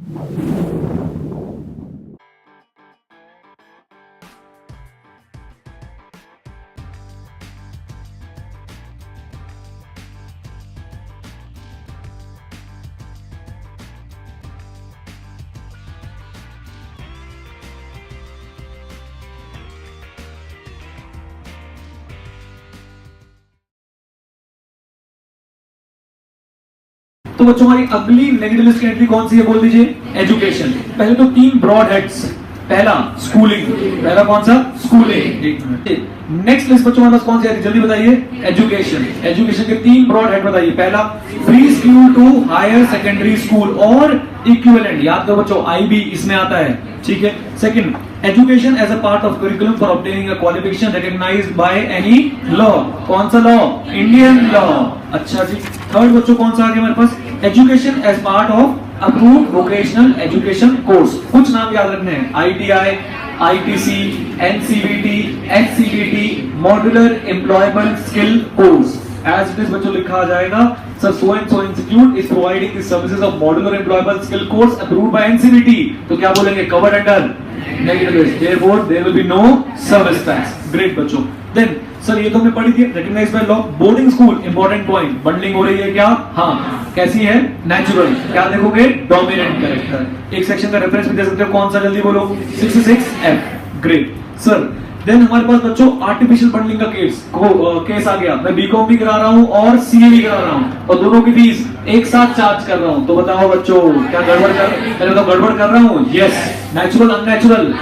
तो बच्चों हमारी अगली नेगेटिव लिस्ट की एंट्री कौन सी है, बोल दीजिए। एजुकेशन। पहले तो 3 ब्रॉड हेड्स। पहला स्कूलिंग, पहला कौन सा, स्कूलिंग। एक मिनट। नेक्स्ट लिस्ट बच्चों हमारे पास कौन सी है, जल्दी बताइए। एजुकेशन। एजुकेशन के 3 ब्रॉड हेड बताइए। पहला pre school to higher secondary school और इक्विवेलेंट, याद करो बच्चों, आईबी इसमें आता है, ठीक है। Second, education as a part of curriculum for obtaining a qualification recognised by any law. कौन सा लॉ, इंडियन लॉ। अच्छा जी। थर्ड बच्चों कौन सा आ गया हमारे पास, education as part of approved vocational education course. कुछ नाम याद रखने हैं, ITI, ITC, NCVT, HCBT, modular employment skill course. As it is बच्चों लिखा जाएगा, sir so and so institute is providing the services of modular employment skill course approved by NCVT. तो क्या बोलेंगे, covered under negative list, therefore there will be no service tax. Great बच्चों। Then sir ये तो हमने पढ़ी थी, recognised by law. Boarding school, important point, bundling हो रही है क्या, हाँ। कैसी है, नेचुरल। क्या देखोगे, डोमिनेंट कैरेक्टर। एक सेक्शन का रेफरेंस भी दे सकते हो, कौन सा, जल्दी बोलो। 66F। Great sir. देन हमारे पास बच्चों आर्टिफिशियल बंडलिंग का केस आ गया। मैं बीकॉम भी करा रहा हूं और सीए भी करा रहा हूं और दोनों की फीस एक साथ चार्ज कर रहा हूं। तो बताओ बच्चों, क्या गड़बड़ कर रहा हूं। यस, नेचुरल अननेचुरल,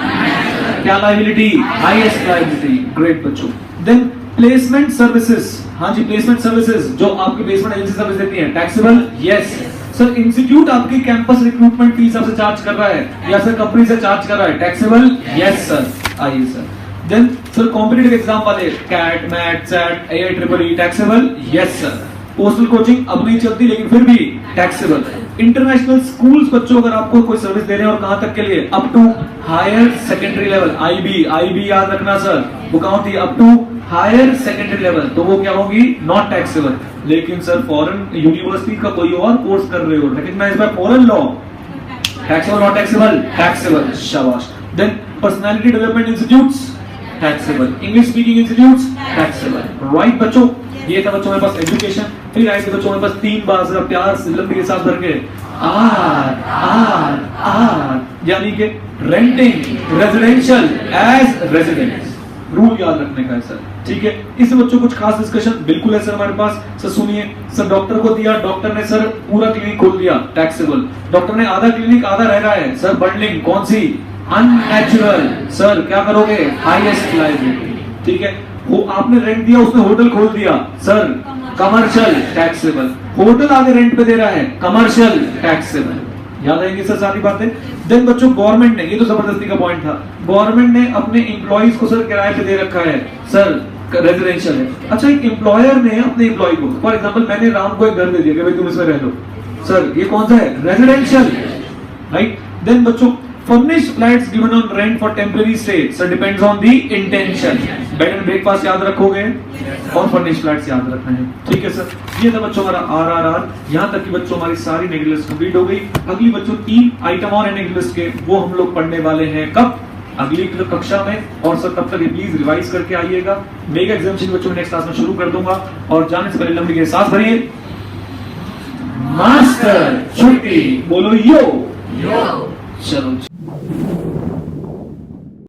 क्या लायबिलिटी, हाईएस्ट लायबिलिटी। ग्रेट बच्चों। देन प्लेसमेंट सर्विसेज, हाँ जी, प्लेसमेंट सर्विसेज जो आपकी प्लेसमेंट एजेंसी सर्विस देती है, टैक्सेबल। Yes sir. इंस्टीट्यूट आपकी कैंपस रिक्रूटमेंट फीस आपसे चार्ज कर रहा है या सर कंपनी से चार्ज कर रहा है, टैक्सेबल। Yes sir. आइए sir. Then sir competitive exam वाले, CAT, MAT, SAT, AIEEE, taxable. Yes sir. Postal coaching अब नहीं चलती लेकिन फिर भी टैक्सेबल। इंटरनेशनल स्कूल्स बच्चों अगर आपको कोई सर्विस दे रहे हैं और कहां तक के लिए, up to higher secondary level, IB याद रखना सर, वो कहां थी, up to higher secondary level, तो वो क्या होगी, नॉट टैक्सेबल। लेकिन सर फॉरेन यूनिवर्सिटी का कोई और कोर्स कर रहे हो, recognised by foreign law, taxable not taxable, taxable. शाबाश। Then personality development institutes, taxable. English speaking institutes, taxable. Right बच्चों, ये था बच्चों हमारे पास एजुकेशन। फिर आए थे बच्चों हमारे पास 3 बार जरा प्यार से लंबी के साथ भर के आर, यानी कि renting residential as residence. Rule याद रखने का है सर, ठीक है। इससे बच्चों कुछ खास डिस्कशन बिल्कुल है सर हमारे पास। सर सुनिए, सर डॉक्टर को दिया, डॉक्टर ने सर पूरा क्लिनिक खोल दिया, टैक्सेबल। डॉक्टर ने आधा क्लिनिक, आधा रह रहा है, सर बंडलिंग, कौन सी, अननेचुरल। सर क्या करोगे, हाईएस्ट लायबिलिटी, ठीक है। वो आपने रेंट दिया, उसने होटल खोल दिया, सर कमर्शियल, टैक्सेबल। होटल आगे रेंट पे दे रहा है, कमर्शियल, टैक्सेबल। याद आएंगे सर सारी बातें। देन बच्चों गवर्नमेंट ने, ये तो जबरदस्ती का पॉइंट था, गवर्नमेंट ने अपने एम्प्लॉइज को सर किराए पे दे रखा है, सर रेजिडेंशियल है। अच्छा, एक एम्प्लॉयर ने अपने एम्प्लॉय को, फॉर एग्जांपल मैंने राम को एक घर दे दिया कि भाई तुम इसमें रह लो, सर ये कौन सा है, रेजिडेंशियल, राइट। देन बच्चों furnished flats given on rent for temporary stay, so depends on the intention. Bed and breakfast याद रखोगे और furnished flats याद रखना है, ठीक है सर। ये था बच्चों हमारा RRR। यहाँ तक कि बच्चों हमारी सारी नेगेटिव लिस्ट कंप्लीट हो गई। अगली बच्चों 3 आइटम और नेगेटिव लिस्ट के, वो हम लोग पढ़ने वाले हैं कब, अगली कक्षा में। और सर तब तक प्लीज रिवाइज करके आइएगा। मेगा एग्जामिनेशन बच्चों नेक्स्ट क्लास में शुरू कर दूंगा। और जाने से पहले लंबी के सांस भरिए, मास्टर छुट्टी बोलो, यो चलो।